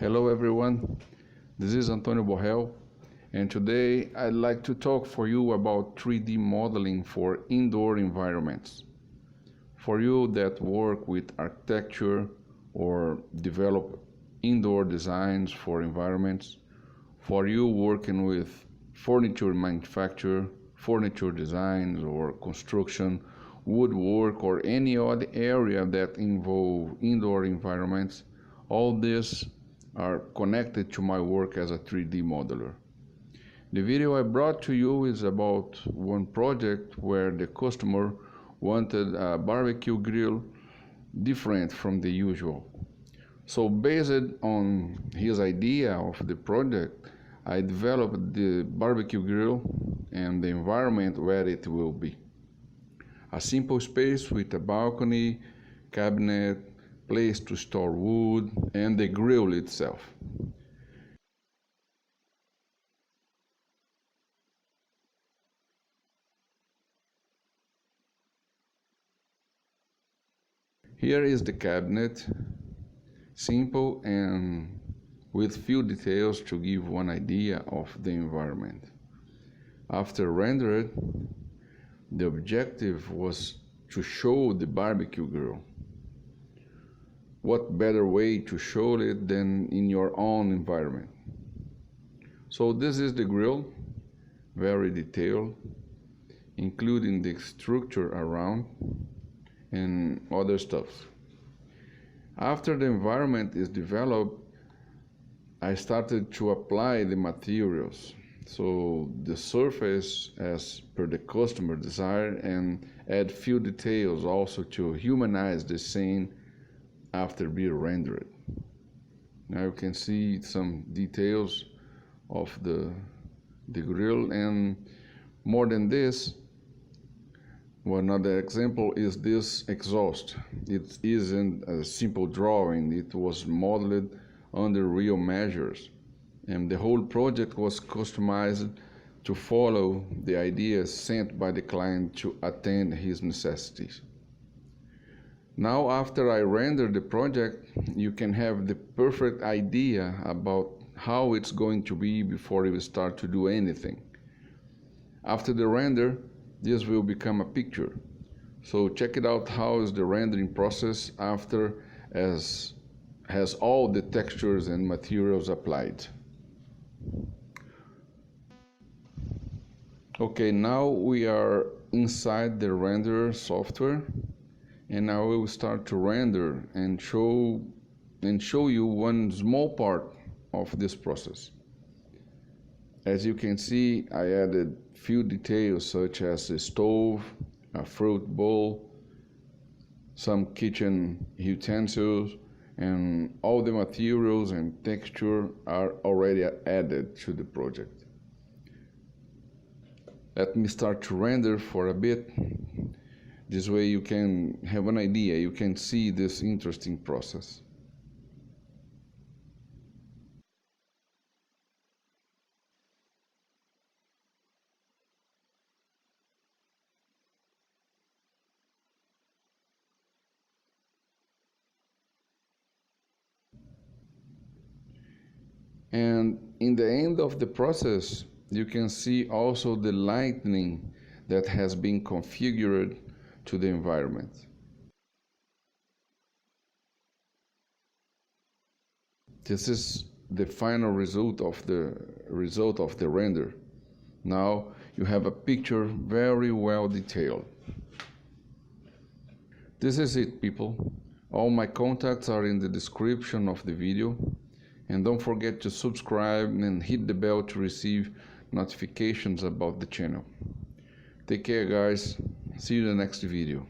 Hello everyone, this is Antonio Borrell, and today I'd like to talk for you about 3D modeling for indoor environments. For you that work with architecture or develop indoor designs for environments, for you working with furniture manufacture, furniture designs or construction, woodwork or any other area that involve indoor environments, all this are connected to my work as a 3D modeler. The video I brought to you is about one project where the customer wanted a barbecue grill different from the usual. So based on his idea of the project, I developed the barbecue grill and the environment where it will be. A simple space with a balcony, cabinet, place to store wood, and the grill itself. Here is the cabinet, simple and with few details to give one idea of the environment. After rendered, the objective was to show the barbecue grill. What better way to show it than in your own environment? So this is the grill, very detailed, including the structure around and other stuff. After the environment is developed, I started to apply the materials. So the surface as per the customer desire and add few details also to humanize the scene after being rendered. Now you can see some details of the grill, and more than this, one other example is this exhaust. It isn't a simple drawing, it was modeled under real measures, and the whole project was customized to follow the ideas sent by the client to attend his necessities. Now, after I render the project, you can have the perfect idea about how it's going to be before you start to do anything. After the render, this will become a picture. So check it out how is the rendering process after as has all the textures and materials applied. Okay, now we are inside the renderer software, and I will start to render and show you one small part of this process. As you can see, I added few details such as a stove, a fruit bowl, some kitchen utensils, and all the materials and texture are already added to the project. Let me start to render for a bit. This way you can have an idea, you can see this interesting process. And in the end of the process, you can see also the lighting that has been configured to the environment. This is the final result of the render. Now you have a picture very well detailed. This is it, people. All my contacts are in the description of the video. And don't forget to subscribe and hit the bell to receive notifications about the channel. Take care, guys. See you in the next video.